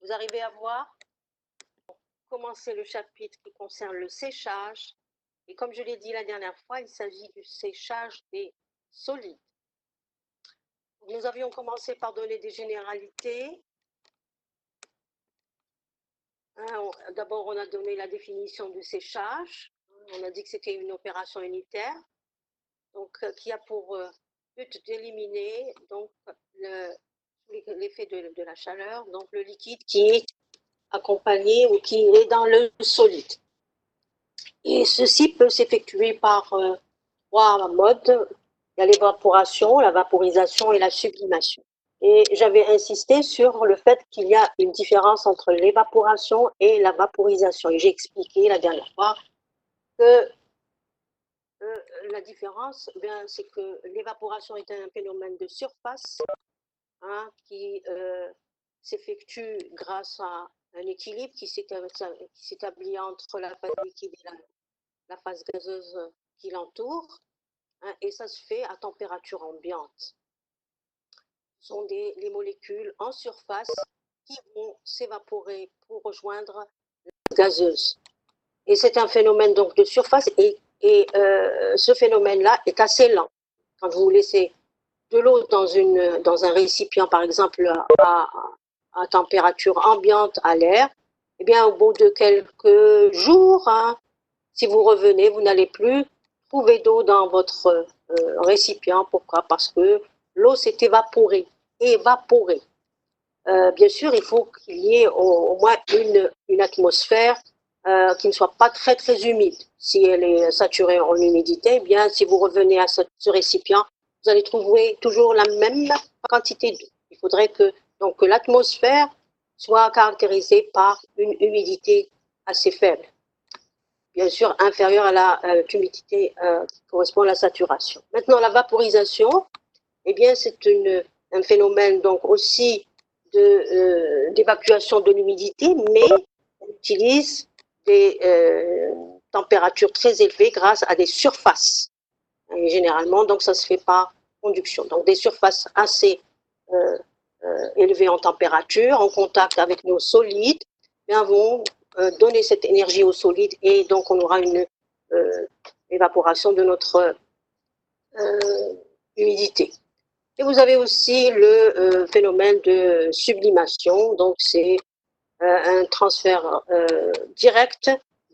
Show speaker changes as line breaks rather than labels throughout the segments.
Vous arrivez à voir? Commencer le chapitre qui concerne le séchage. Et comme je l'ai dit la dernière fois, il s'agit du séchage des solides. Nous avions commencé par donner des généralités. D'abord, on a donné la définition du séchage. On a dit que c'était une opération unitaire, donc qui a pour but d'éliminer donc l'effet de la chaleur, donc le liquide qui est accompagné ou qui est dans le solide. Et ceci peut s'effectuer par trois modes. Il y a l'évaporation, la vaporisation et la sublimation. Et j'avais insisté sur le fait qu'il y a une différence entre l'évaporation et la vaporisation. Et j'ai expliqué la dernière fois que la différence, c'est que l'évaporation est un phénomène de surface qui s'effectue grâce à un équilibre qui s'établit entre la phase liquide et la phase gazeuse qui l'entoure, et ça se fait à température ambiante. Ce sont les molécules en surface qui vont s'évaporer pour rejoindre la gazeuse. Et c'est un phénomène donc de surface, et ce phénomène-là est assez lent. Quand vous laissez de l'eau dans un récipient, par exemple, à température ambiante à l'air, eh bien, au bout de quelques jours, si vous revenez, vous n'allez plus trouver d'eau dans votre récipient. Pourquoi? Parce que l'eau s'est évaporée. Bien sûr, il faut qu'il y ait au moins une atmosphère qui ne soit pas très très humide. Si elle est saturée en humidité, eh bien, si vous revenez à ce récipient, vous allez trouver toujours la même quantité d'eau. Il faudrait que l'atmosphère soit caractérisée par une humidité assez faible, bien sûr inférieure à l'humidité qui correspond à la saturation. Maintenant, la vaporisation, eh bien, c'est un phénomène donc aussi d'évacuation de l'humidité, mais on utilise des températures très élevées grâce à des surfaces. Et généralement, donc, ça se fait par conduction. Donc, des surfaces assez élevées en température, en contact avec nos solides, bien, vont donner cette énergie aux solides, et donc on aura une évaporation de notre humidité. Et vous avez aussi le phénomène de sublimation, donc c'est un transfert direct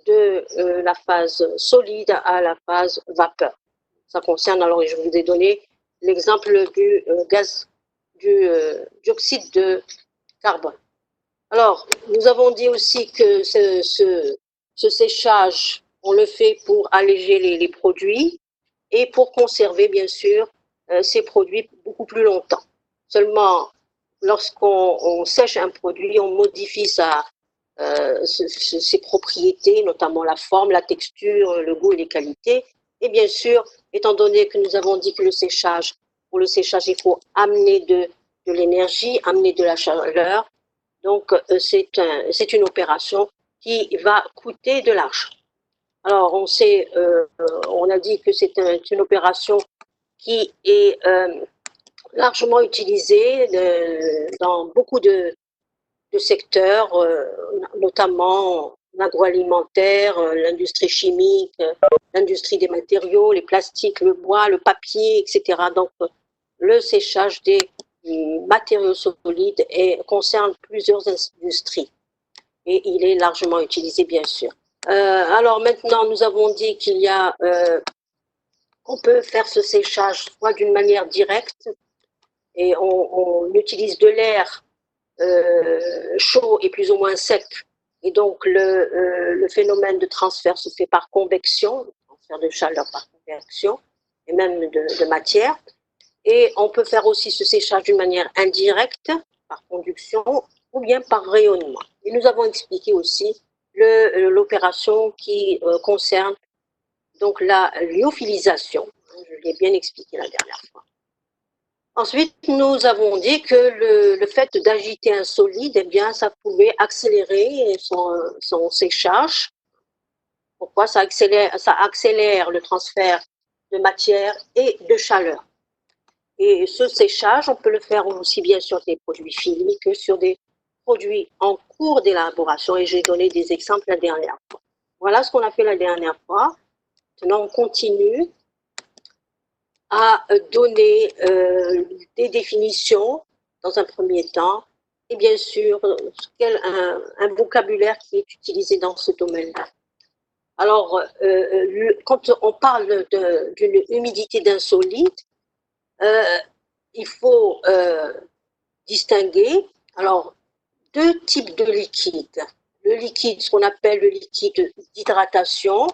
de la phase solide à la phase vapeur. Ça concerne, alors je vous ai donné l'exemple du gaz, du dioxyde de carbone. Alors, nous avons dit aussi que ce séchage, on le fait pour alléger les produits et pour conserver, bien sûr, ces produits beaucoup plus longtemps. Seulement, lorsqu'on sèche un produit, on modifie ses propriétés, notamment la forme, la texture, le goût et les qualités. Et bien sûr, étant donné que nous avons dit que pour le séchage, il faut amener de l'énergie, amener de la chaleur. Donc, c'est une opération qui va coûter de l'argent. Alors, on a dit que c'est une opération qui est largement utilisée dans beaucoup de secteurs, notamment l'agroalimentaire, l'industrie chimique, l'industrie des matériaux, les plastiques, le bois, le papier, etc. Donc, le séchage des matériaux solides concerne plusieurs industries, et il est largement utilisé, bien sûr. Alors maintenant, nous avons dit qu'on peut faire ce séchage soit d'une manière directe, et on utilise de l'air chaud et plus ou moins sec, et donc le phénomène de transfert se fait par convection, transfert de chaleur par convection, et même de matière. Et on peut faire aussi ce séchage d'une manière indirecte, par conduction, ou bien par rayonnement. Et nous avons expliqué aussi l'opération qui concerne donc la lyophilisation. Je l'ai bien expliqué la dernière fois. Ensuite, nous avons dit que le fait d'agiter un solide, eh bien, ça pouvait accélérer son séchage. Pourquoi? Ça accélère le transfert de matière et de chaleur. Et ce séchage, on peut le faire aussi bien sur des produits finis que sur des produit en cours d'élaboration, et j'ai donné des exemples la dernière fois. Voilà ce qu'on a fait la dernière fois. Maintenant, on continue à donner des définitions dans un premier temps, et bien sûr, un vocabulaire qui est utilisé dans ce domaine-là. Alors, quand on parle d'une humidité d'un solide, il faut distinguer alors deux types de liquides. Le liquide, ce qu'on appelle le liquide d'hydratation,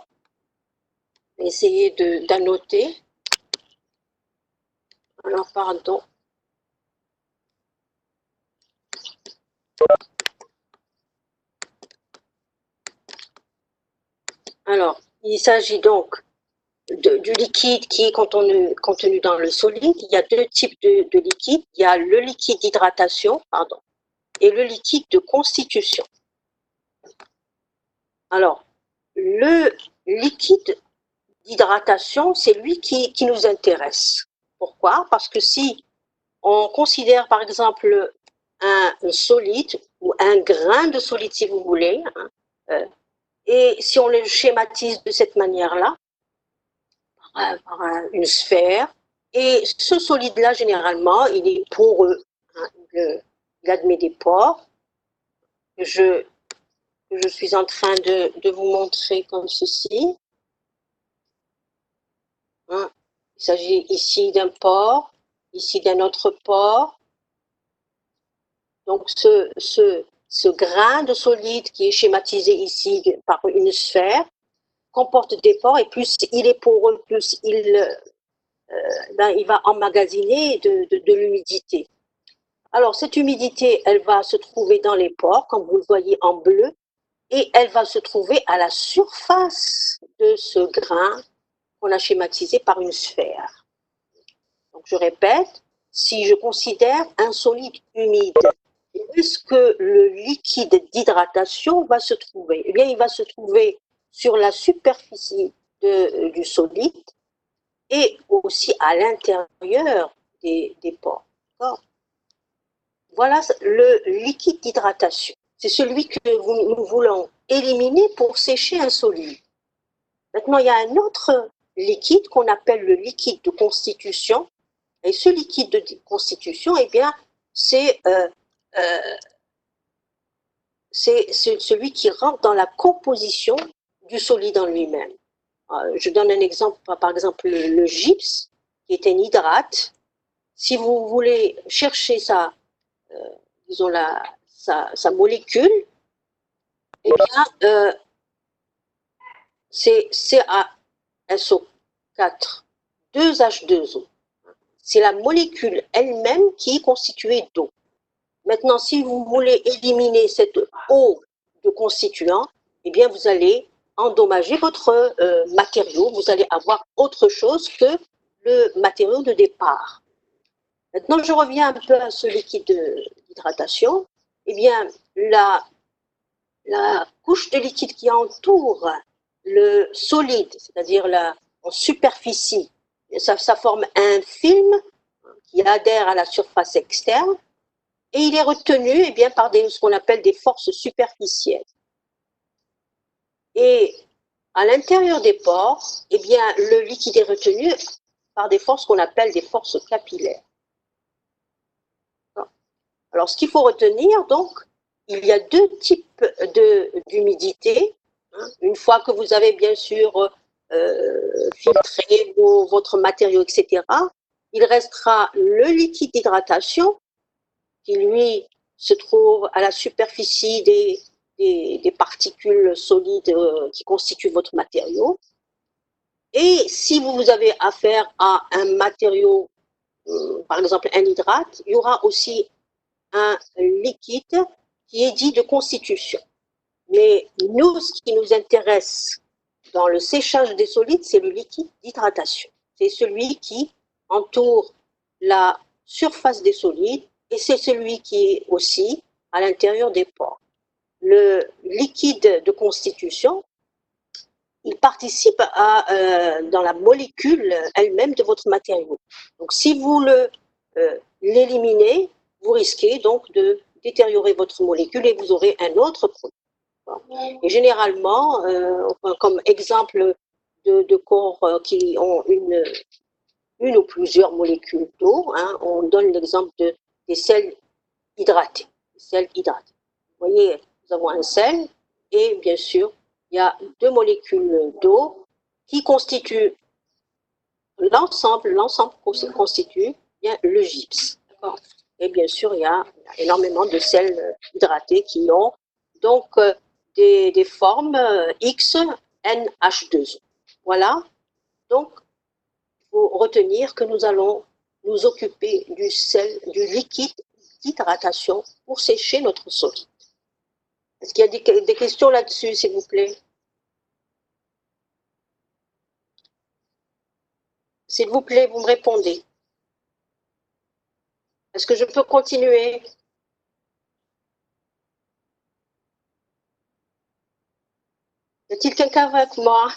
essayez d'annoter. Alors, pardon. Alors, il s'agit donc du liquide qui est contenu dans le solide. Il y a deux types de liquides. Il y a le liquide d'hydratation, pardon, et le liquide de constitution. Alors, le liquide d'hydratation, c'est lui qui nous intéresse. Pourquoi? Parce que si on considère par exemple un solide ou un grain de solide si vous voulez, et si on le schématise de cette manière-là, par une sphère, et ce solide-là généralement il est poreux, il admet des pores, que je suis en train de vous montrer comme ceci. Il s'agit ici d'un pore, ici d'un autre pore. Donc ce grain de solide qui est schématisé ici par une sphère comporte des pores, et plus il est poreux, plus il va emmagasiner de l'humidité. Alors cette humidité, elle va se trouver dans les pores, comme vous le voyez en bleu, et elle va se trouver à la surface de ce grain qu'on a schématisé par une sphère. Donc je répète, si je considère un solide humide, où est-ce que le liquide d'hydratation va se trouver? Eh bien, il va se trouver sur la superficie du solide et aussi à l'intérieur des pores. Voilà le liquide d'hydratation. C'est celui que nous voulons éliminer pour sécher un solide. Maintenant, il y a un autre liquide qu'on appelle le liquide de constitution. Et ce liquide de constitution, eh bien, c'est celui qui rentre dans la composition du solide en lui-même. Je donne un exemple, par exemple le gypse, qui est un hydrate. Si vous voulez chercher disons sa molécule, eh bien, c'est CaSO4, 2H2O. C'est la molécule elle-même qui est constituée d'eau. Maintenant, si vous voulez éliminer cette eau de constituant, eh bien, vous allez endommager votre matériau, vous allez avoir autre chose que le matériau de départ. Maintenant, je reviens un peu à ce liquide d'hydratation. Eh bien, la couche de liquide qui entoure le solide, c'est-à-dire en superficie, ça forme un film qui adhère à la surface externe, et il est retenu eh bien, par ce qu'on appelle des forces superficielles. Et à l'intérieur des pores, eh bien, le liquide est retenu par des forces qu'on appelle des forces capillaires. Alors, ce qu'il faut retenir, donc, il y a deux types d'humidité. Une fois que vous avez bien sûr filtré votre matériau, etc., il restera le liquide d'hydratation qui, lui, se trouve à la superficie des particules solides qui constituent votre matériau. Et si vous avez affaire à un matériau, par exemple un hydrate, il y aura aussi un liquide qui est dit de constitution. Mais nous, ce qui nous intéresse dans le séchage des solides, c'est le liquide d'hydratation. C'est celui qui entoure la surface des solides, et c'est celui qui est aussi à l'intérieur des pores. Le liquide de constitution, il participe dans la molécule elle-même de votre matériau. Donc si vous l'éliminez, vous risquez donc de détériorer votre molécule et vous aurez un autre produit. Et généralement, comme exemple de corps qui ont une ou plusieurs molécules d'eau, hein, on donne l'exemple des sels hydratés. Vous voyez, nous avons un sel et bien sûr, il y a deux molécules d'eau qui constituent l'ensemble constitue bien le gypse. Et bien sûr, il y a énormément de sels hydratés qui ont donc des formes X, NH2O. Voilà. Donc, il faut retenir que nous allons nous occuper du liquide d'hydratation pour sécher notre solide. Est-ce qu'il y a des questions là-dessus, s'il vous plaît? S'il vous plaît, vous me répondez. Est-ce que je peux continuer? Y a-t-il quelqu'un avec moi?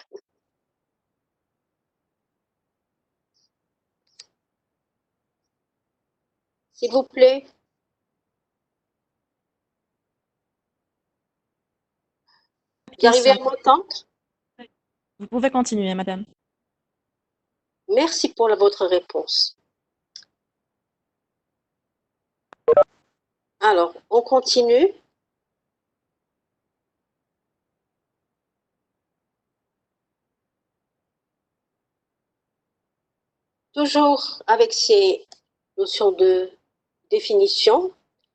S'il vous plaît. Vous arrivez à m'entendre?
Vous pouvez continuer, madame.
Merci pour votre réponse. Alors, on continue. Toujours avec ces notions de définition.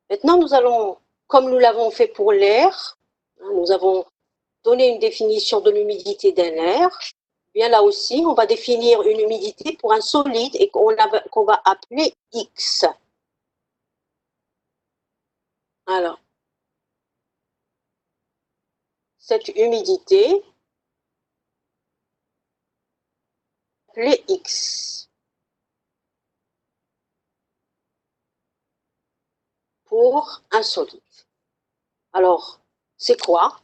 Maintenant, nous allons, comme nous l'avons fait pour l'air, nous avons donné une définition de l'humidité d'un air. Bien là aussi, on va définir une humidité pour un solide et qu'on va appeler X. Alors, cette humidité appelée X pour un solide. Alors, c'est quoi?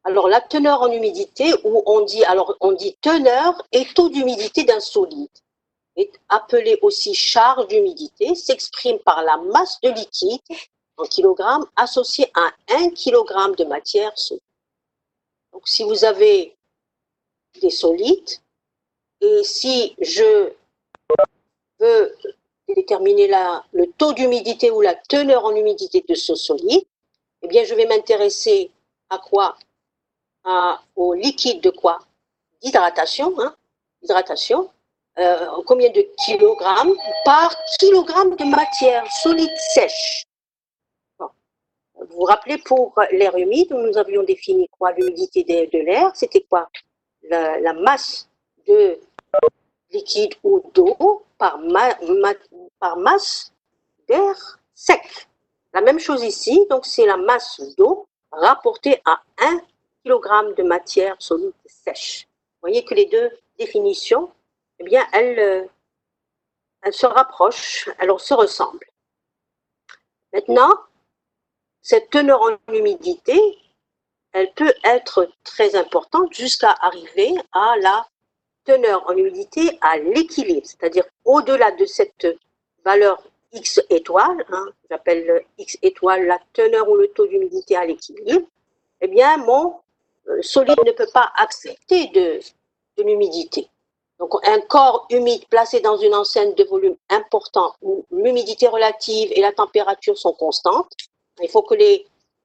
Alors la teneur en humidité, où on dit teneur et taux d'humidité d'un solide, est appelée aussi charge d'humidité, s'exprime par la masse de liquide en kilogrammes associée à 1 kg de matière solide. Donc si vous avez des solides, et si je veux déterminer le taux d'humidité ou la teneur en humidité de ce solide, eh bien je vais m'intéresser à quoi? Au liquide de quoi? D'hydratation, combien de kilogrammes par kilogramme de matière solide sèche. Bon. Vous vous rappelez, pour l'air humide, nous avions défini quoi? L'humidité de l'air, c'était quoi? La masse de liquide ou d'eau par masse d'air sec. La même chose ici, donc c'est la masse d'eau rapportée à 1 kg de matière solide sèche. Vous voyez que les deux définitions, eh bien, elles se rapprochent, elles se ressemblent. Maintenant, cette teneur en humidité, elle peut être très importante jusqu'à arriver à la teneur en humidité à l'équilibre, c'est-à-dire au-delà de cette valeur X étoile, hein, j'appelle X étoile la teneur ou le taux d'humidité à l'équilibre, eh bien mon solide ne peut pas accepter de l'humidité. Donc un corps humide placé dans une enceinte de volume important où l'humidité relative et la température sont constantes, il faut que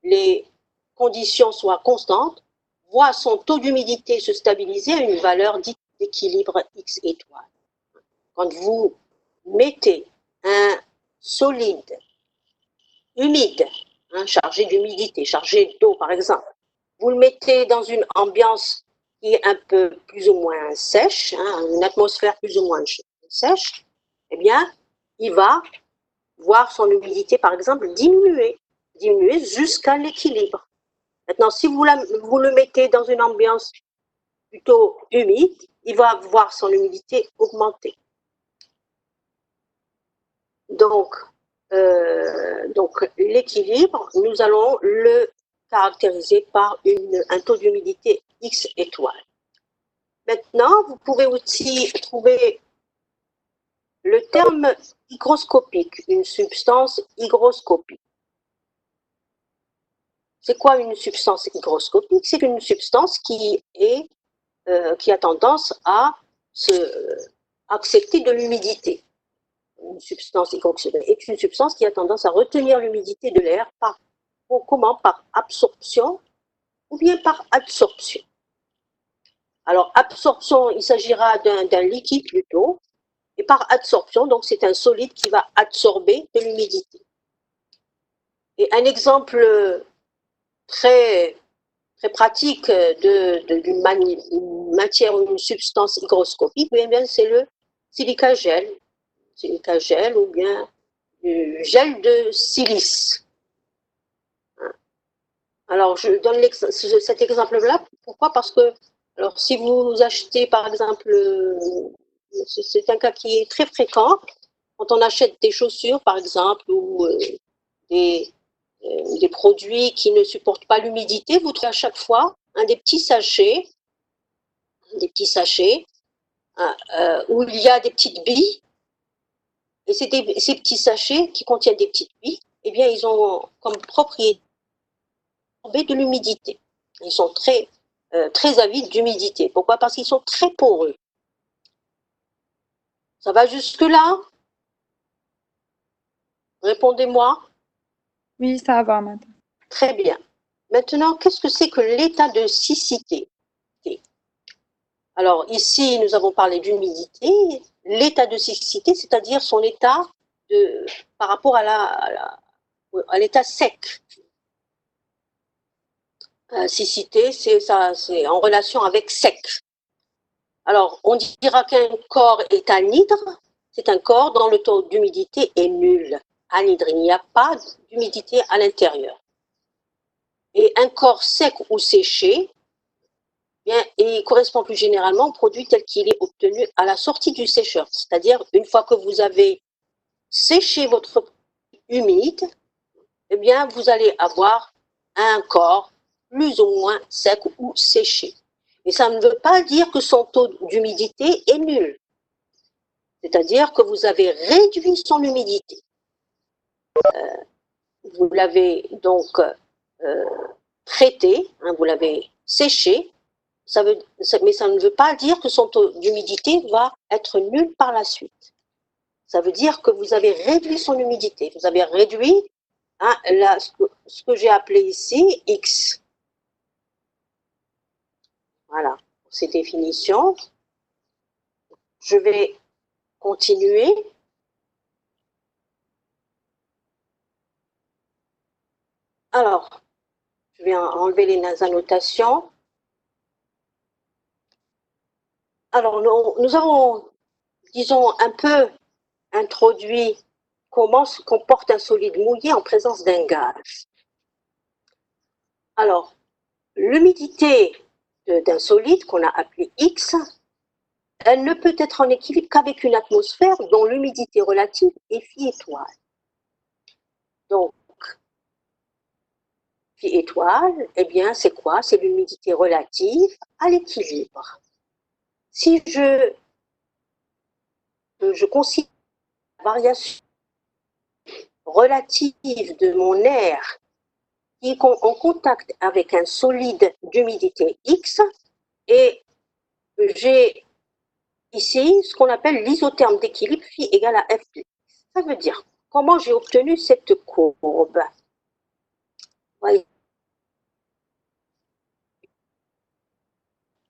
les conditions soient constantes, voit son taux d'humidité se stabiliser à une valeur dite d'équilibre X étoile. Quand vous mettez un solide humide, hein, chargé d'humidité, chargé d'eau par exemple, vous le mettez dans une ambiance qui est un peu plus ou moins sèche, hein, une atmosphère plus ou moins sèche, eh bien, il va voir son humidité, par exemple, diminuer jusqu'à l'équilibre. Maintenant, si vous le mettez dans une ambiance plutôt humide, il va voir son humidité augmenter. Donc l'équilibre, nous allons le caractériser par un taux d'humidité X étoile. Maintenant, vous pouvez aussi trouver le terme hygroscopique, une substance hygroscopique. C'est quoi une substance hygroscopique? C'est une substance qui a tendance à accepter de l'humidité. Une substance hygroscopique est une substance qui a tendance à retenir l'humidité de l'air comment? Par absorption ou bien par adsorption. Alors, absorption, il s'agira d'un liquide plutôt, et par adsorption, donc c'est un solide qui va absorber de l'humidité. Et un exemple très, très pratique d'une matière ou une substance hygroscopique, eh bien, c'est le silicagel. Silicagel ou bien du gel de silice. Alors, je donne cet exemple-là. Pourquoi? Parce que, alors, si vous achetez, par exemple, c'est un cas qui est très fréquent, quand on achète des chaussures, par exemple, ou des produits qui ne supportent pas l'humidité, vous trouvez à chaque fois des petits sachets où il y a des petites billes. Et ces petits sachets qui contiennent des petites billes, eh bien, ils ont comme propriété de l'humidité. Ils sont très avides d'humidité. Pourquoi? Parce qu'ils sont très poreux. Ça va jusque-là? Répondez-moi.
Oui, ça va, madame.
Très bien. Maintenant, qu'est-ce que c'est que l'état de siccité? Alors ici, nous avons parlé d'humidité. L'état de siccité, c'est-à-dire son état par rapport à l'état sec. Siccité, c'est en relation avec sec. Alors, on dira qu'un corps est anhydre, c'est un corps dont le taux d'humidité est nul. Anhydre, il n'y a pas d'humidité à l'intérieur. Et un corps sec ou séché, bien, il correspond plus généralement au produit tel qu'il est obtenu à la sortie du sécheur. C'est-à-dire, une fois que vous avez séché votre humide, eh bien, vous allez avoir un corps plus ou moins sec ou séché. Mais ça ne veut pas dire que son taux d'humidité est nul. C'est-à-dire que vous avez réduit son humidité. Vous l'avez donc traité, vous l'avez séché, mais ça ne veut pas dire que son taux d'humidité va être nul par la suite. Ça veut dire que vous avez réduit son humidité. Vous avez réduit ce que j'ai appelé ici X. Voilà, pour ces définitions. Je vais continuer. Alors, je vais enlever les annotations. Alors, nous avons, disons, un peu introduit comment se comporte un solide mouillé en présence d'un gaz. Alors, l'humidité d'un solide qu'on a appelé X, elle ne peut être en équilibre qu'avec une atmosphère dont l'humidité relative est phi étoile. Donc, phi étoile, eh bien, c'est quoi? C'est l'humidité relative à l'équilibre. Si je considère la variation relative de mon air qui est en contact avec un solide d'humidité X, et j'ai ici ce qu'on appelle l'isotherme d'équilibre phi égale à F+. Ça veut dire, comment j'ai obtenu cette courbe? Voyez.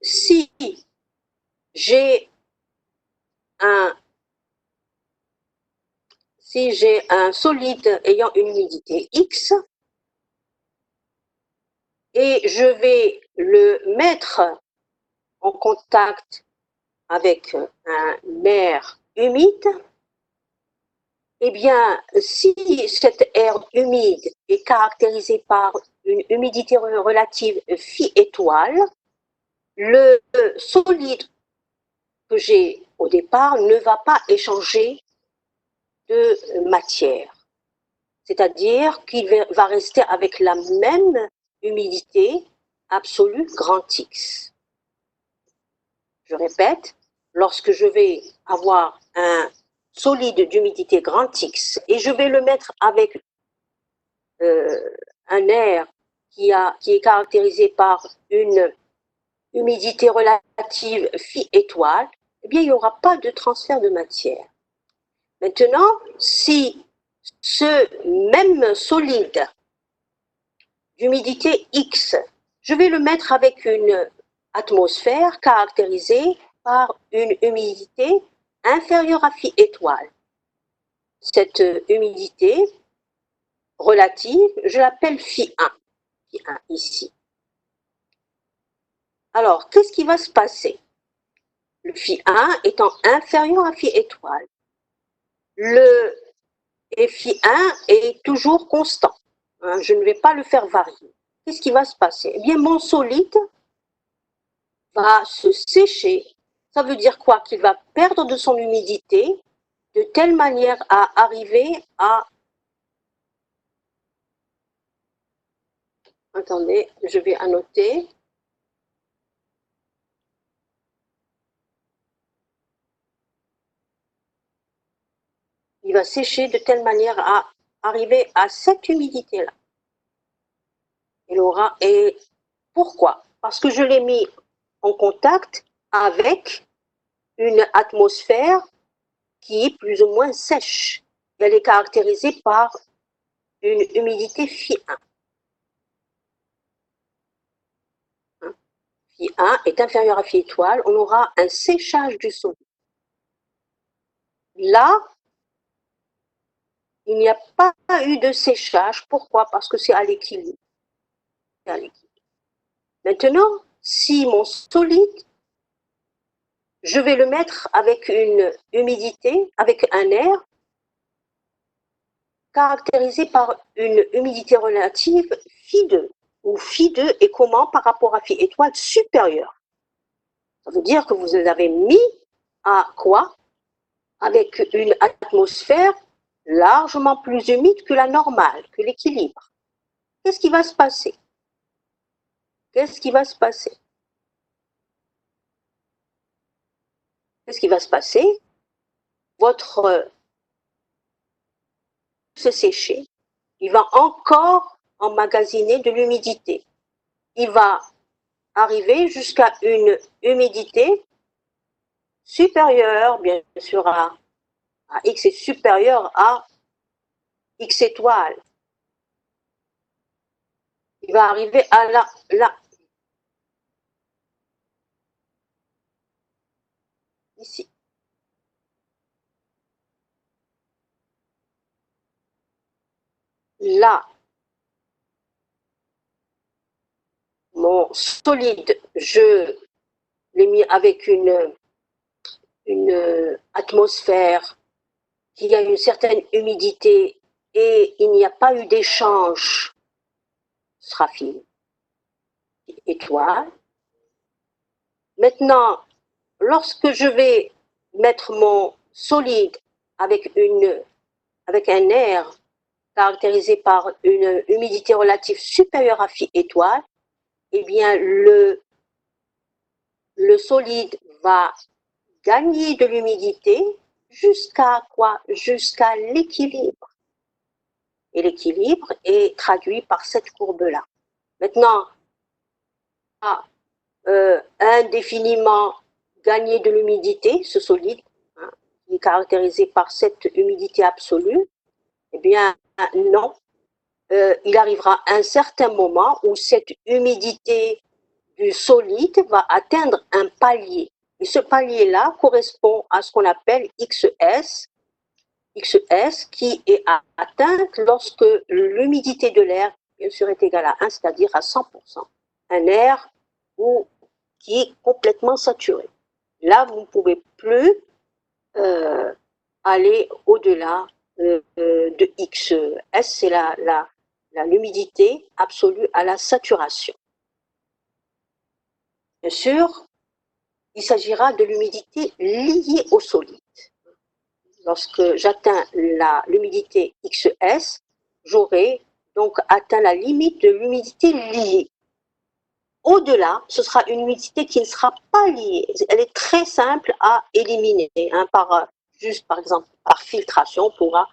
Si j'ai un solide ayant une humidité X et je vais le mettre en contact avec un air humide, eh bien, si cet air humide est caractérisé par une humidité relative phi étoile, le solide que j'ai au départ ne va pas échanger de matière. C'est-à-dire qu'il va rester avec la même humidité absolue grand X. Je répète, lorsque je vais avoir un solide d'humidité grand X et je vais le mettre avec un air qui est caractérisée par une humidité relative phi étoile, eh bien, il n'y aura pas de transfert de matière. Maintenant, si ce même solide d'humidité X, je vais le mettre avec une atmosphère caractérisée par une humidité inférieure à phi étoile. Cette humidité relative, je l'appelle phi 1, phi 1 ici. Alors, qu'est-ce qui va se passer? Le phi 1 étant inférieur à phi étoile, le phi 1 est toujours constant. Je ne vais pas le faire varier. Qu'est-ce qui va se passer? Eh bien, mon solide va se sécher. Ça veut dire quoi? Qu'il va perdre de son humidité de telle manière à arriver à... Attendez, je vais annoter. Il va sécher de telle manière à arriver à cette humidité-là. Et pourquoi? Parce que je l'ai mis en contact avec une atmosphère qui est plus ou moins sèche. Elle est caractérisée par une humidité phi 1. Phi 1 est inférieur à phi étoile, on aura un séchage du solide. Là, il n'y a pas eu de séchage. Pourquoi? Parce que c'est à l'équilibre. Maintenant, si mon solide, je vais le mettre avec une humidité, avec un air caractérisé par une humidité relative phi 2, où phi 2 est comment par rapport à phi étoile supérieur. Ça veut dire que vous l'avez mis à quoi? Avec une atmosphère largement plus humide que la normale, que l'équilibre. Qu'est-ce qui va se passer? Qu'est-ce qui va se passer? Qu'est-ce qui va se passer? Votre se sécher, il va encore emmagasiner de l'humidité. Il va arriver jusqu'à une humidité supérieure, bien sûr, à X est supérieur à X étoile. Il va arriver à ici. Là, mon solide, je l'ai mis avec une atmosphère qui a une certaine humidité et il n'y a pas eu d'échange, ce sera phi étoile. Maintenant, lorsque je vais mettre mon solide avec un air caractérisé par une humidité relative supérieure à phi étoile, eh bien le solide va gagner de l'humidité jusqu'à quoi? Jusqu'à l'équilibre. Et l'équilibre est traduit par cette courbe-là. Maintenant, indéfiniment gagner de l'humidité, ce solide, qui est caractérisé par cette humidité absolue, eh bien non, il arrivera un certain moment où cette humidité du solide va atteindre un palier. Et ce palier-là correspond à ce qu'on appelle XS, qui est atteinte lorsque l'humidité de l'air, bien sûr, est égale à 1, c'est-à-dire à 100%. Un air qui est complètement saturé. Là, vous ne pouvez plus aller au-delà de XS, c'est l'humidité absolue à la saturation. Bien sûr, il s'agira de l'humidité liée au solide. Lorsque j'atteins l'humidité XS, j'aurai donc atteint la limite de l'humidité liée. Au-delà, ce sera une humidité qui ne sera pas liée. Elle est très simple à éliminer. Juste par exemple, par filtration, on pourra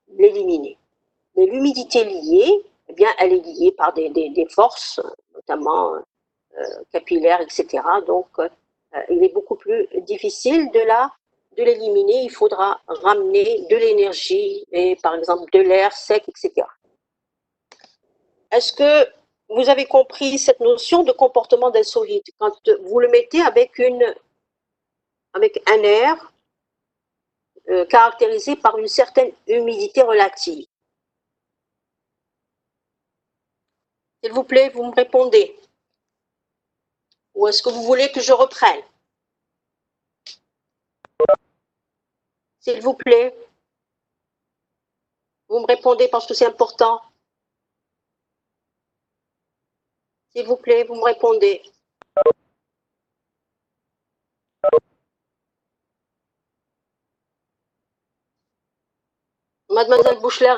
l'éliminer. Mais l'humidité liée, eh bien, elle est liée par des forces, notamment capillaires, etc. Donc, il est beaucoup plus difficile de l'éliminer. Il faudra ramener de l'énergie, et par exemple de l'air sec, etc. Est-ce que vous avez compris cette notion de comportement d'un solide quand vous le mettez avec un air caractérisé par une certaine humidité relative? S'il vous plaît, vous me répondez. Ou est-ce que vous voulez que je reprenne? S'il vous plaît, vous me répondez parce que c'est important. S'il vous plaît, vous me répondez. Mademoiselle Bouchler,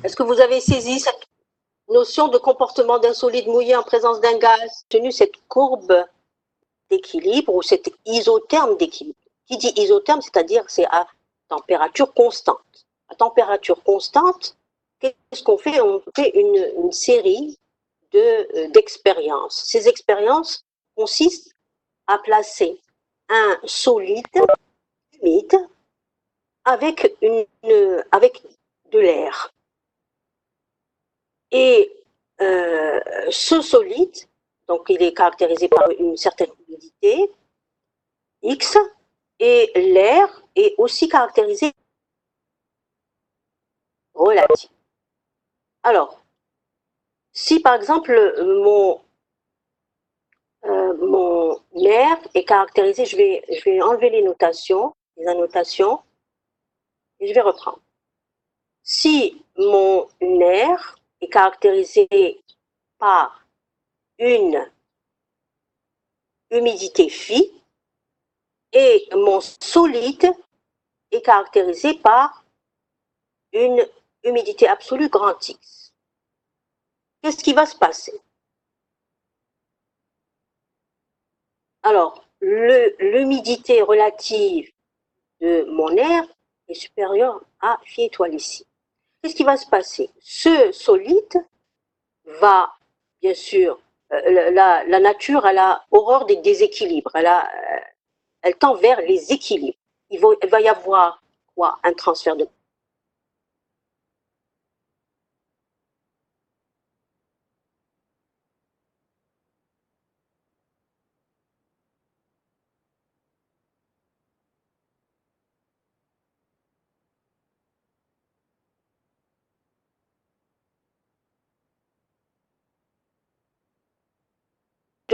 est-ce que vous avez saisi cette notion de comportement d'un solide mouillé en présence d'un gaz, tenu cette courbe d'équilibre ou cet isotherme d'équilibre? Qui dit isotherme, c'est-à-dire c'est à température constante. À température constante, qu'est-ce qu'on fait? On fait une série d'expériences. Ces expériences consistent à placer un solide humide avec de l'air. Et ce solide, donc il est caractérisé par une certaine humidité X, et l'air est aussi caractérisé relatif. Alors, si par exemple mon air est caractérisé, je vais enlever les annotations, et je vais reprendre. Si mon air est caractérisé par une humidité phi et mon solide est caractérisé par une humidité absolue grand X, qu'est-ce qui va se passer? Alors, l'humidité relative de mon air est supérieure à phi étoile ici. Qu'est-ce qui va se passer? Ce solide va, bien sûr, la nature, elle a horreur des déséquilibres, elle tend vers les équilibres. Il va y avoir quoi? Un transfert de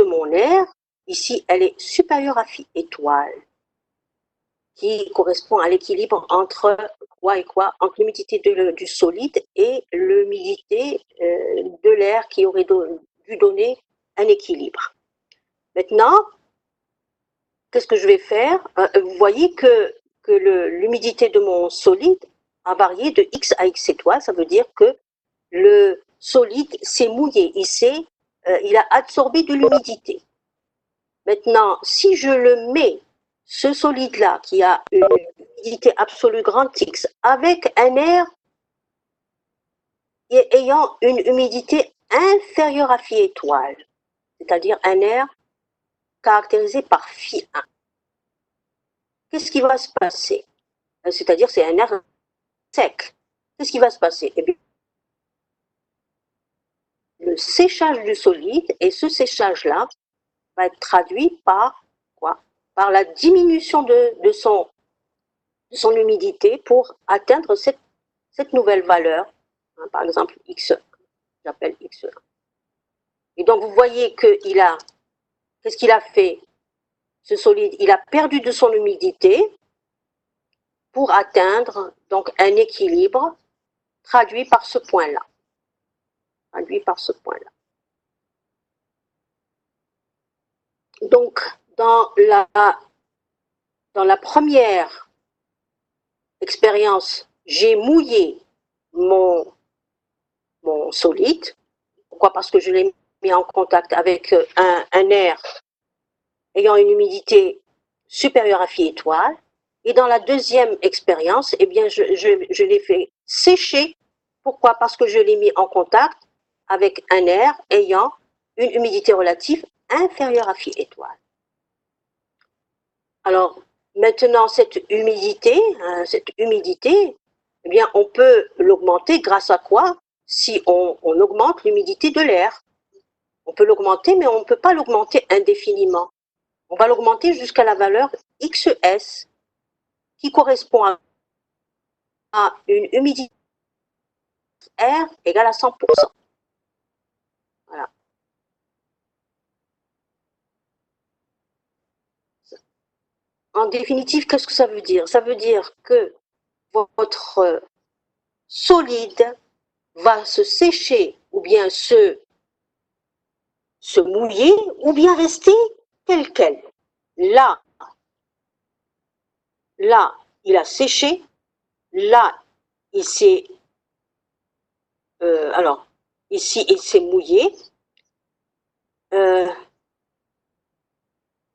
mon air, ici, elle est supérieure à phi étoile, qui correspond à l'équilibre entre quoi et quoi? Entre l'humidité du solide et l'humidité de l'air qui aurait dû donner un équilibre. Maintenant, qu'est-ce que je vais faire? Vous voyez que l'humidité de mon solide a varié de X à X étoile, ça veut dire que le solide s'est mouillé, il a absorbé de l'humidité. Maintenant, si je le mets, ce solide-là, qui a une humidité absolue grand X, avec un air ayant une humidité inférieure à phi étoile, c'est-à-dire un air caractérisé par phi 1, qu'est-ce qui va se passer? C'est-à-dire c'est un air sec. Qu'est-ce qui va se passer? Eh bien, le séchage du solide, et ce séchage-là va être traduit par quoi? Par la diminution de son humidité pour atteindre cette nouvelle valeur, hein, par exemple X1, j'appelle X1. Et donc vous voyez qu'est-ce qu'il a fait, ce solide? Il a perdu de son humidité pour atteindre donc un équilibre traduit par ce point-là. Traduit par ce point-là. Donc, dans la première expérience, j'ai mouillé mon solide. Pourquoi? Parce que je l'ai mis en contact avec un air ayant une humidité supérieure à phi étoile. Et dans la deuxième expérience, eh bien, je l'ai fait sécher Pourquoi? Parce que je l'ai mis en contact avec un air ayant une humidité relative inférieure à phi étoile. Alors, maintenant, cette humidité, eh bien, on peut l'augmenter grâce à quoi? Si on augmente l'humidité de l'air. On peut l'augmenter, mais on ne peut pas l'augmenter indéfiniment. On va l'augmenter jusqu'à la valeur XS, qui correspond à une humidité R égale à 100%. Voilà. En définitive, qu'est-ce que ça veut dire? Ça veut dire que votre solide va se sécher ou bien se mouiller ou bien rester tel quel. Là, il a séché. Là, il s'est alors ici il s'est mouillé.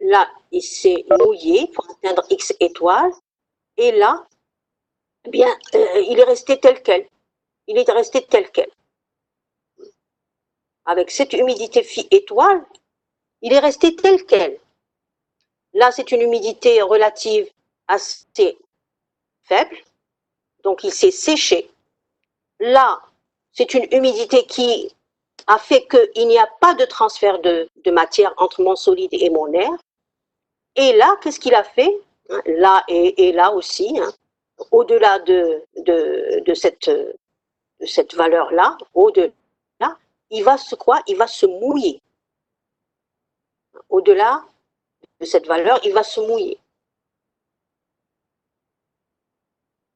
Là, il s'est mouillé pour atteindre X étoiles. Et là, eh bien, il est resté tel quel. Il est resté tel quel. Avec cette humidité phi étoile, il est resté tel quel. Là, c'est une humidité relative assez faible, donc il s'est séché. Là, c'est une humidité qui a fait qu'il n'y a pas de transfert de matière entre mon solide et mon air. Et là, qu'est-ce qu'il a fait? Là et là aussi, hein, au-delà de cette valeur-là, au-delà, il va se quoi? Il va se mouiller. Au-delà de cette valeur, il va se mouiller.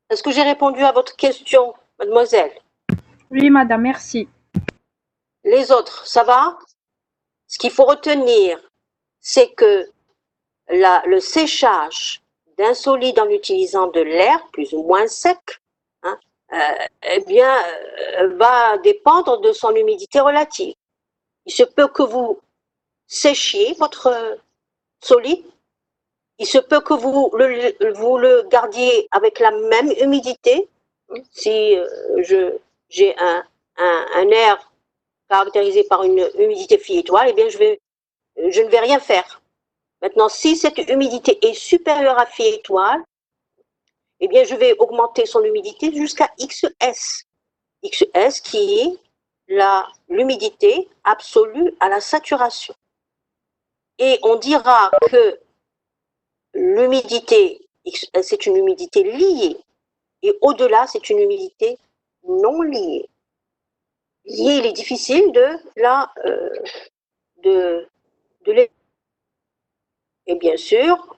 Est-ce que j'ai répondu à votre question, mademoiselle?
Oui, madame, merci.
Les autres, ça va? Ce qu'il faut retenir, c'est que le séchage d'un solide en utilisant de l'air plus ou moins sec, hein, eh bien, va dépendre de son humidité relative. Il se peut que vous séchiez votre solide, il se peut que vous le gardiez avec la même humidité. Si j'ai un air caractérisé par une humidité phi étoile, eh bien je ne vais rien faire. Maintenant, si cette humidité est supérieure à phi étoile, eh bien je vais augmenter son humidité jusqu'à XS. XS qui est l'humidité absolue à la saturation. Et on dira que l'humidité, c'est une humidité liée, et au-delà, c'est une humidité non liée. Liée, il est difficile de et bien sûr,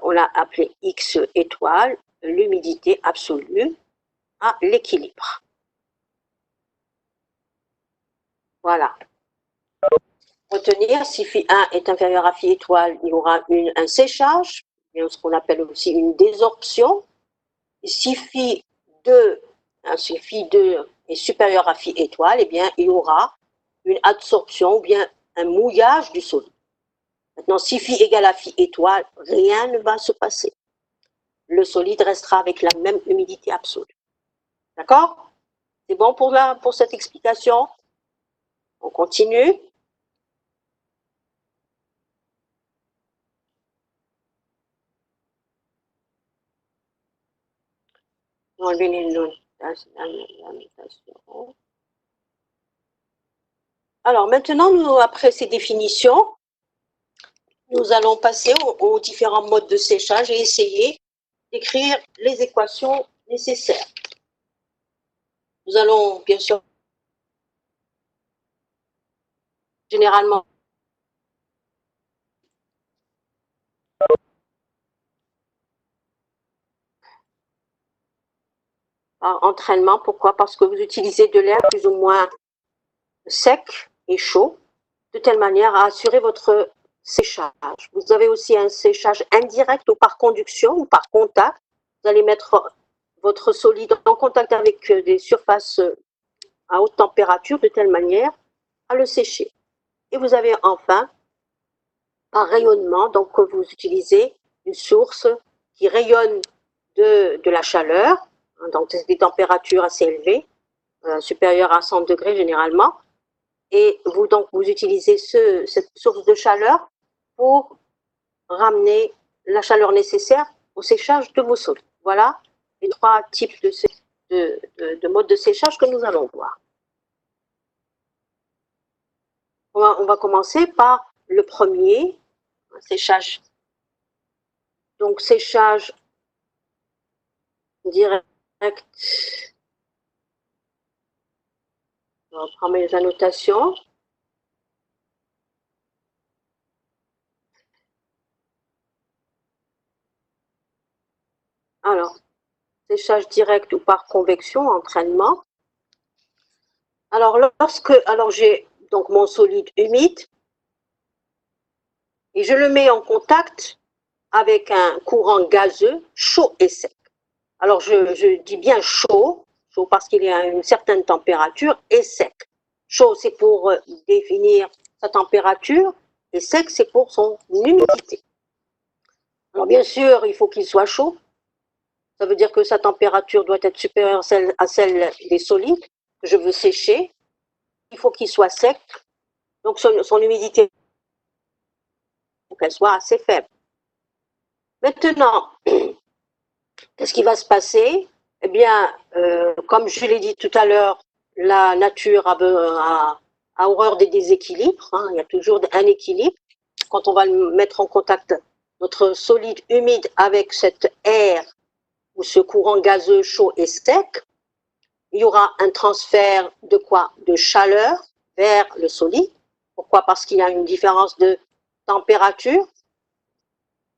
on l'a appelé X étoile, l'humidité absolue à l'équilibre. Voilà. Retenir, si phi 1 est inférieur à phi étoile, il y aura un séchage, ce qu'on appelle aussi une désorption. Et si phi 2, si phi 2 est supérieur à phi étoile, eh bien, il y aura une adsorption ou bien un mouillage du solide. Maintenant, si phi égale à phi étoile, rien ne va se passer. Le solide restera avec la même humidité absolue. D'accord? C'est bon pour cette explication? On continue. Enlever les notations. Alors maintenant, après ces définitions, nous allons passer aux différents modes de séchage et essayer d'écrire les équations nécessaires. Nous allons bien sûr généralement par entraînement. Pourquoi? Parce que vous utilisez de l'air plus ou moins sec et chaud, de telle manière à assurer votre séchage. Vous avez aussi un séchage indirect ou par conduction ou par contact. Vous allez mettre votre solide en contact avec des surfaces à haute température de telle manière à le sécher. Et vous avez enfin, par rayonnement, donc vous utilisez une source qui rayonne de la chaleur, Donc, c'est des températures assez élevées, supérieures à 100 degrés généralement. Et vous utilisez cette source de chaleur pour ramener la chaleur nécessaire au séchage de vos sols. Voilà les 3 types de modes de séchage que nous allons voir. On va commencer par le premier, séchage. Donc, séchage direct. Je reprends mes annotations. Alors, séchage direct ou par convection, entraînement. Alors, j'ai donc mon solide humide et je le mets en contact avec un courant gazeux chaud et sec. Alors, je dis bien chaud parce qu'il est à une certaine température, et sec. Chaud, c'est pour définir sa température, et sec, c'est pour son humidité. Alors, bien sûr, il faut qu'il soit chaud. Ça veut dire que sa température doit être supérieure à celle des solides que je veux sécher. Il faut qu'il soit sec. Donc, son humidité, il faut qu'elle soit assez faible. Maintenant, qu'est-ce qui va se passer? Eh bien, comme je l'ai dit tout à l'heure, la nature a horreur des déséquilibres. Hein, il y a toujours un équilibre. Quand on va mettre en contact notre solide humide avec cet air ou ce courant gazeux chaud et sec, il y aura un transfert de quoi? De chaleur vers le solide. Pourquoi? Parce qu'il y a une différence de température